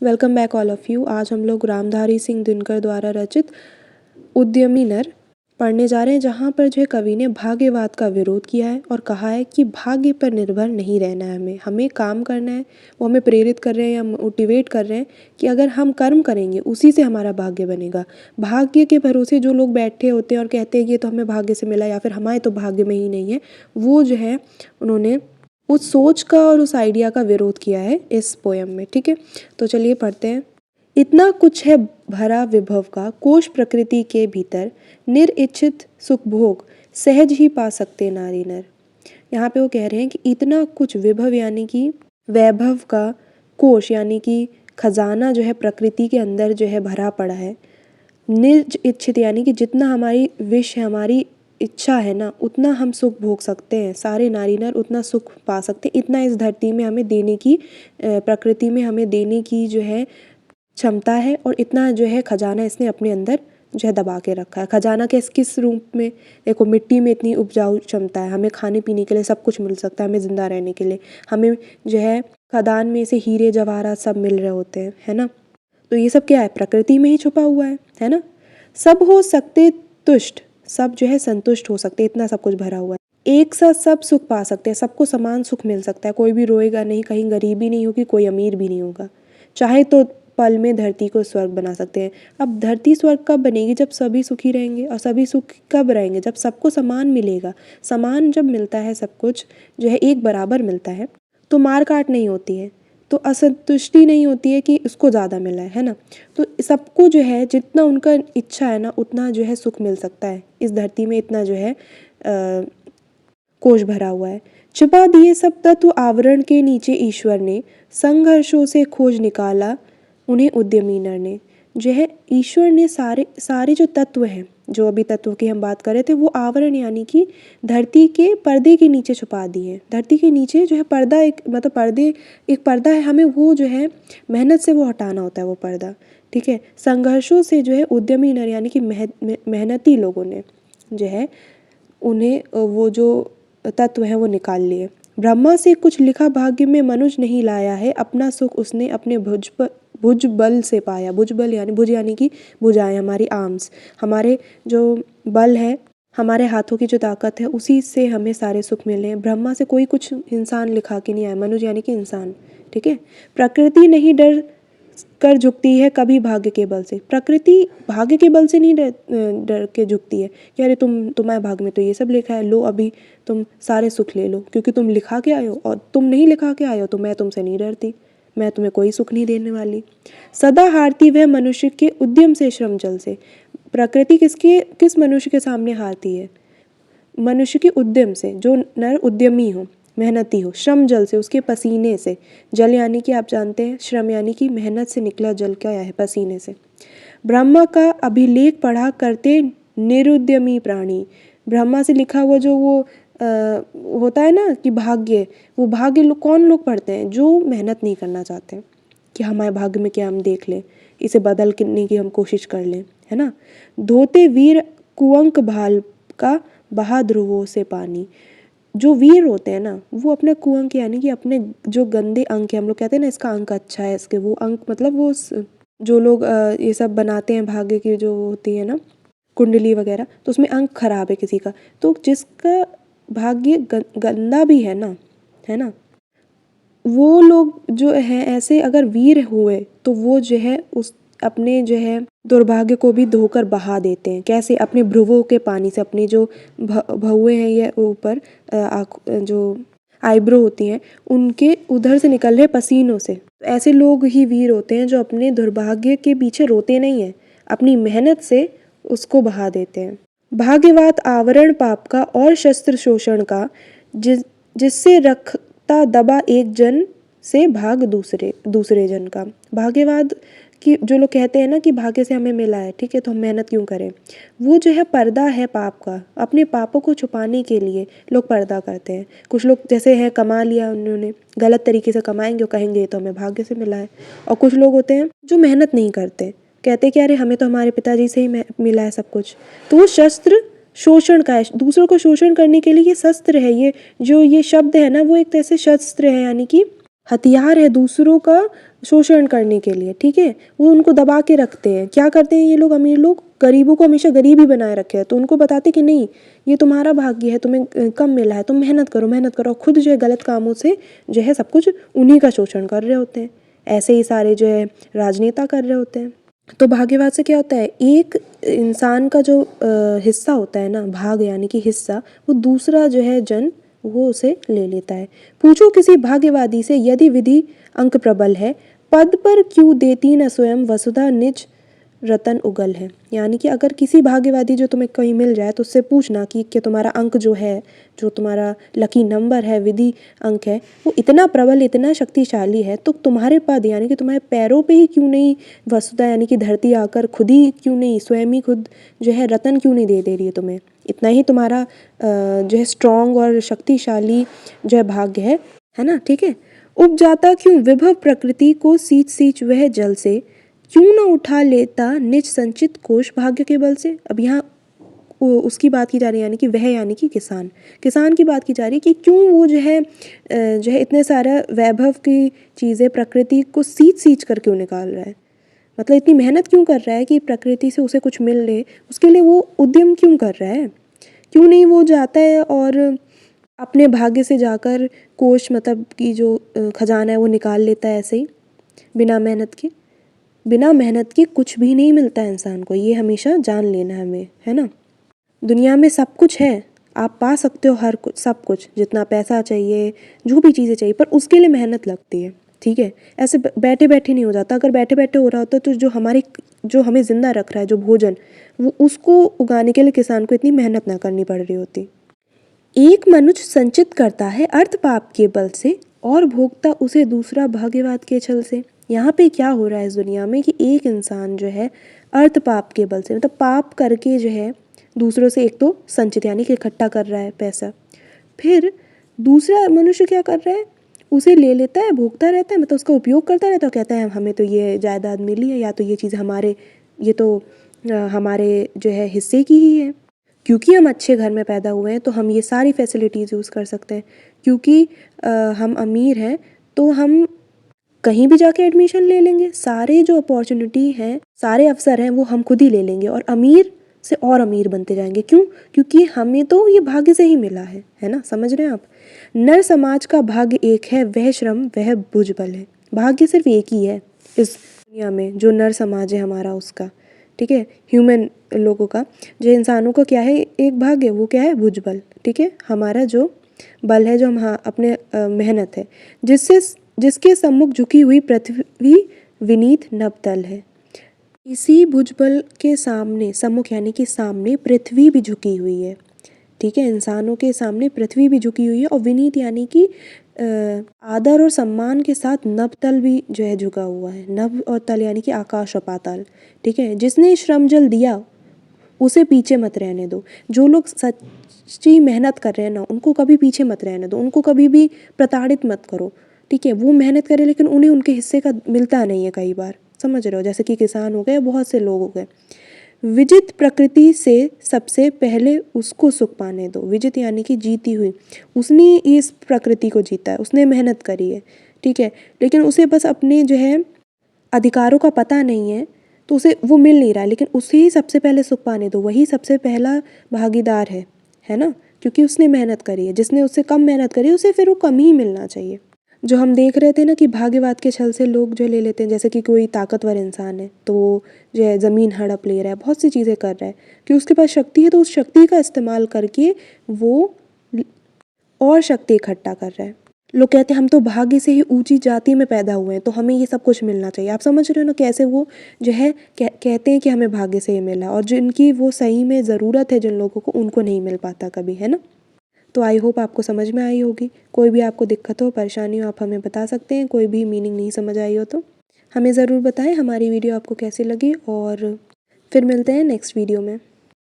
Welcome back all of you. आज हम लोग रामधारी सिंह दिनकर द्वारा रचित उद्यमी नर पढ़ने जा रहे हैं, जहाँ पर जो है कवि ने भाग्यवाद का विरोध किया है और कहा है कि भाग्य पर निर्भर नहीं रहना है, हमें काम करना है। वो हमें प्रेरित कर रहे हैं या मोटिवेट कर रहे हैं कि अगर हम कर्म करेंगे उसी से हमारा भाग्य बनेगा। भाग्य के भरोसे जो लोग बैठे होते हैं और कहते हैं कि ये तो हमें भाग्य से मिला या फिर हमारे तो भाग्य में ही नहीं है, वो जो है उन्होंने उस सोच का और उस आइडिया का विरोध किया है इस पोयम में। ठीक है, तो चलिए पढ़ते हैं। इतना कुछ है भरा विभव का, कोश प्रकृति के भीतर, निरिच्छित सुख भोग सहज ही पा सकते नारी नर। यहाँ पे वो कह रहे हैं कि इतना कुछ विभव यानी कि वैभव का, कोश यानी कि खजाना जो है प्रकृति के अंदर जो है भरा पड़ा है। निज इच्छित यानी कि जितना हमारी विश है, हमारी इच्छा है ना, उतना हम सुख भोग सकते हैं। सारे नारी नर उतना सुख पा सकते हैं। इतना इस धरती में हमें देने की, प्रकृति में हमें देने की जो है क्षमता है, और इतना जो है खजाना इसने अपने अंदर जो है दबा के रखा है। खजाना किस रूप में? देखो, मिट्टी में इतनी उपजाऊ क्षमता है, हमें खाने पीने के लिए सब कुछ मिल सकता है, हमें ज़िंदा रहने के लिए हमें जो है खदान में से हीरे जवाहरात सब मिल रहे होते हैं, है ना। तो ये सब क्या है? प्रकृति में ही छुपा हुआ है ना। सब हो सकते तुष्ट, सब जो है संतुष्ट हो सकते, इतना सब कुछ भरा हुआ है। एक साथ सब सुख पा सकते हैं, सबको समान सुख मिल सकता है, कोई भी रोएगा नहीं, कहीं गरीबी नहीं होगी, कोई अमीर भी नहीं होगा। चाहे तो पल में धरती को स्वर्ग बना सकते हैं। अब धरती स्वर्ग कब बनेगी? जब सभी सुखी रहेंगे। और सभी सुख कब रहेंगे? जब सबको समान मिलेगा। समान जब मिलता है, सब कुछ जो है एक बराबर मिलता है, तो मार काट नहीं होती है, तो असंतुष्टि नहीं होती है कि उसको ज़्यादा मिला है ना। तो सबको जो है जितना उनका इच्छा है ना, उतना जो है सुख मिल सकता है इस धरती में। इतना जो है कोश भरा हुआ है। छिपा दिए सब तत्व आवरण के नीचे ईश्वर ने, संघर्षों से खोज निकाला उन्हें उद्यमी नर ने। जो है ईश्वर ने सारे जो तत्व हैं, जो अभी तत्व की हम बात कर रहे थे, वो आवरण यानी कि धरती के पर्दे के नीचे छुपा दिए हैं। धरती के नीचे जो है पर्दा, एक मतलब पर्दे, एक पर्दा है, हमें वो जो है मेहनत से वो हटाना होता है वो पर्दा। ठीक है, संघर्षों से जो है उद्यमी नर यानी कि मेहनती लोगों ने जो है उन्हें वो जो तत्व है वो निकाल लिए। ब्रह्मा से कुछ लिखा भाग्य में मनुष्य नहीं लाया है, अपना सुख उसने अपने भुज बल से पाया। भुज बल यानी, भुज यानी कि भुजाएं, हमारी आर्म्स, हमारे जो बल है, हमारे हाथों की जो ताकत है, उसी से हमें सारे सुख मिले हैं। ब्रह्मा से कोई कुछ इंसान लिखा के नहीं आया, मनुष्य यानी कि इंसान। ठीक है, प्रकृति नहीं डर कर झुकती है कभी भाग्य के बल से। प्रकृति भाग्य के बल से नहीं डर के झुकती है कि अरे तुम्हारे भाग्य में तो ये सब लिखा है, लो अभी तुम सारे सुख ले लो, क्योंकि तुम लिखा के आए हो। और तुम नहीं लिखा के आए हो तो मैं तुमसे नहीं डरती, मैं तुम्हें कोई सुख नहीं देने वाली। सदा हारती वह मनुष्य के उद्यम से, श्रम जल से। प्रकृति किस मनुष्य के सामने हारती है? मनुष्य के उद्यम से, जो नर उद्यमी हो, मेहनती हो। श्रम जल से, उसके पसीने से। जल यानी कि आप जानते हैं, श्रम यानी कि मेहनत से निकला जल क्या है? पसीने से। ब्रह्मा का अभिलेख पढ़ा करते निरुद्यमी प्राणी। ब्रह्मा से लिखा हुआ जो वो होता है ना कि भाग्य, वो भाग्य कौन लोग पढ़ते हैं? जो मेहनत नहीं करना चाहते कि हमारे भाग्य में क्या, हम देख लें, इसे बदलने की हम कोशिश कर लें, है ना। धोते वीर कुअंक भाल का, बहा ध्रुवों से पानी। जो वीर होते हैं ना, वो अपने कुअंक यानी कि अपने जो गंदे अंक है, हम लोग कहते हैं ना इसका अंक अच्छा है, इसके वो अंक, मतलब वो जो लोग ये सब बनाते हैं भाग्य की जो होती है ना कुंडली वगैरह, तो उसमें अंक खराब है किसी का, तो जिसका भाग्य गंदा भी है ना, वो लोग जो है ऐसे अगर वीर हुए तो वो जो है उस अपने जो है दुर्भाग्य को भी धोकर बहा देते हैं। कैसे? अपने भ्रुवों के पानी से। अपने जो भौएं हैं ये ऊपर, जो आईब्रो होती हैं, उनके उधर से निकल रहे पसीनों से। ऐसे लोग ही वीर होते हैं जो अपने दुर्भाग्य के पीछे रोते नहीं हैं, अपनी मेहनत से उसको देते हैं। भाग्यवाद आवरण पाप का और शस्त्र शोषण का, जिससे रखता दबा एक जन से भाग दूसरे जन का। भाग्यवाद कि जो लोग कहते हैं ना कि भाग्य से हमें मिला है, ठीक है, तो हम मेहनत क्यों करें, वो जो है पर्दा है पाप का। अपने पापों को छुपाने के लिए लोग पर्दा करते हैं। कुछ लोग जैसे हैं, कमा लिया उन्होंने, गलत तरीके से कमाएंगे और कहेंगे तो हमें भाग्य से मिला है। और कुछ लोग होते हैं जो मेहनत नहीं करते, कहते कि अरे हमें तो हमारे पिताजी से ही मिला है सब कुछ। तो वो शस्त्र शोषण का है, दूसरों को शोषण करने के लिए ये शस्त्र है। ये जो ये शब्द है ना, वो एक तरह से शस्त्र है, यानी कि हथियार है दूसरों का शोषण करने के लिए, ठीक है। वो उनको दबा के रखते हैं। क्या करते हैं ये लोग, अमीर लोग गरीबों को हमेशा गरीब ही बनाए रखे हैं। तो उनको बताते कि नहीं, ये तुम्हारा भाग्य है, तुम्हें कम मिला है, तुम मेहनत करो मेहनत करो। खुद जो है गलत कामों से जो है सब कुछ उन्हीं का शोषण कर रहे होते हैं। ऐसे ही सारे जो है राजनेता कर रहे होते हैं। तो भाग्यवाद से क्या होता है, एक इंसान का जो हिस्सा होता है ना, भाग यानी कि हिस्सा, वो दूसरा जो है जन वो उसे ले लेता है। पूछो किसी भाग्यवादी से, यदि विधि अंक प्रबल है, पद पर क्यों देती न स्वयं वसुधा निज रतन उगल है। यानी कि अगर किसी भाग्यवादी जो तुम्हें कहीं मिल जाए तो उससे पूछना कि क्या तुम्हारा अंक जो है, जो तुम्हारा लकी नंबर है, विधि अंक है, वो इतना प्रबल इतना शक्तिशाली है, तो तुम्हारे पद यानी कि तुम्हारे पैरों पे ही क्यों नहीं वसुधा यानी कि धरती आकर खुद ही क्यों नहीं, स्वयं ही खुद जो है रतन क्यों नहीं दे रही है तुम्हें। इतना ही तुम्हारा जो है स्ट्रॉन्ग और शक्तिशाली जो है भाग्य है ना, ठीक है। उपजाता क्यों विभव प्रकृति को सींच सींच वह जल से, क्यों न उठा लेता निज संचित कोष भाग्य के बल से। अब यहाँ उसकी बात की जा रही है, यानी कि वह यानी कि किसान की बात की जा रही है कि क्यों वो जो है इतने सारा वैभव की चीज़ें प्रकृति को सींच सींच कर क्यों निकाल रहा है। मतलब इतनी मेहनत क्यों कर रहा है कि प्रकृति से उसे कुछ मिल ले, उसके लिए वो उद्यम क्यों कर रहा है। क्यों नहीं वो जाता है और अपने भाग्य से जाकर कोष मतलब की जो खजाना है वो निकाल लेता है ऐसे ही बिना मेहनत के। बिना मेहनत के कुछ भी नहीं मिलता है इंसान को, ये हमेशा जान लेना है हमें, है ना। दुनिया में सब कुछ है, आप पा सकते हो हर कुछ, सब कुछ, जितना पैसा चाहिए, जो भी चीज़ें चाहिए, पर उसके लिए मेहनत लगती है, ठीक है। ऐसे बैठे बैठे नहीं हो जाता। अगर बैठे बैठे हो रहा होता तो जो हमें ज़िंदा रख रहा है जो भोजन, वो उसको उगाने के लिए किसान को इतनी मेहनत ना करनी पड़ रही होती। एक मनुष्य संचित करता है अर्थ पाप के बल से, और भोगता उसे दूसरा भाग्यवाद के छल से। यहाँ पे क्या हो रहा है इस दुनिया में कि एक इंसान जो है अर्थ पाप के बल से, मतलब पाप करके जो है दूसरों से एक तो संचित यानी कि इकट्ठा कर रहा है पैसा, फिर दूसरा मनुष्य क्या कर रहा है, उसे ले लेता है, भोगता रहता है, मतलब उसका उपयोग करता रहता है, कहता है हमें तो ये जायदाद मिली है, या तो ये चीज़ हमारे, ये तो हमारे जो है हिस्से की ही है। क्योंकि हम अच्छे घर में पैदा हुए हैं तो हम ये सारी फैसिलिटीज़ यूज़ कर सकते हैं। क्योंकि हम अमीर हैं तो हम कहीं भी जाके एडमिशन ले लेंगे, सारे जो अपॉर्चुनिटी हैं, सारे अवसर हैं, वो हम खुद ही ले लेंगे और अमीर से और अमीर बनते जाएंगे। क्यों? क्योंकि हमें तो ये भाग्य से ही मिला है ना। समझ रहे हैं आप। नर समाज का भाग्य एक है, वह श्रम वह भुजबल है। भाग्य सिर्फ एक ही है इस दुनिया में, जो नर समाज है हमारा उसका, ठीक है, ह्यूमन लोगों का, जो इंसानों का क्या है एक भाग्य, वो क्या है भुजबल, ठीक है, हमारा जो बल है, जो हम अपने मेहनत है, जिसके सम्मुख झुकी हुई पृथ्वी विनीत नवतल है। इसी भुजबल के सामने, सम्मुख यानी कि सामने, पृथ्वी भी झुकी हुई है, ठीक है, इंसानों के सामने पृथ्वी भी झुकी हुई है, और विनीत यानी कि आदर और सम्मान के साथ नवतल भी जो है झुका हुआ है। नव और तल यानी कि आकाश और पाताल, ठीक है। जिसने श्रम जल दिया उसे पीछे मत रहने दो। जो लोग सच्ची मेहनत कर रहे हैं ना, उनको कभी पीछे मत रहने दो, उनको कभी भी प्रताड़ित मत करो, ठीक है। वो मेहनत करें लेकिन उन्हें उनके हिस्से का मिलता नहीं है कई बार, समझ रहे हो, जैसे कि किसान हो गए, बहुत से लोग हो गए। विजित प्रकृति से सबसे पहले उसको सुख पाने दो। विजित यानी कि जीती हुई, उसने इस प्रकृति को जीता है, उसने मेहनत करी है, ठीक है, लेकिन उसे बस अपने जो है अधिकारों का पता नहीं है, तो उसे वो मिल नहीं रहा है, लेकिन उसे ही सबसे पहले सुख पाने दो, वही सबसे पहला भागीदार है ना, क्योंकि उसने मेहनत करी है। जिसने उससे कम मेहनत करी उसे फिर वो कम ही मिलना चाहिए। जो हम देख रहे थे ना कि भाग्यवाद के छल से लोग जो ले लेते हैं, जैसे कि कोई ताकतवर इंसान है तो वो जो है ज़मीन हड़प ले रहा है, बहुत सी चीज़ें कर रहा है कि उसके पास शक्ति है, तो उस शक्ति का इस्तेमाल करके वो और शक्ति इकट्ठा कर रहा है। लोग कहते हैं हम तो भाग्य से ही ऊंची जाति में पैदा हुए हैं तो हमें ये सब कुछ मिलना चाहिए। आप समझ रहे हो ना कैसे वो जो है कहते हैं कि हमें भाग्य से ही मिला, और जिनकी वो सही में ज़रूरत है जिन लोगों को, उनको नहीं मिल पाता कभी, है ना। तो आई होप आपको समझ में आई होगी। कोई भी आपको दिक्कत हो, परेशानी हो, आप हमें बता सकते हैं। कोई भी मीनिंग नहीं समझ आई हो तो हमें ज़रूर बताएं। हमारी वीडियो आपको कैसी लगी, और फिर मिलते हैं नेक्स्ट वीडियो में।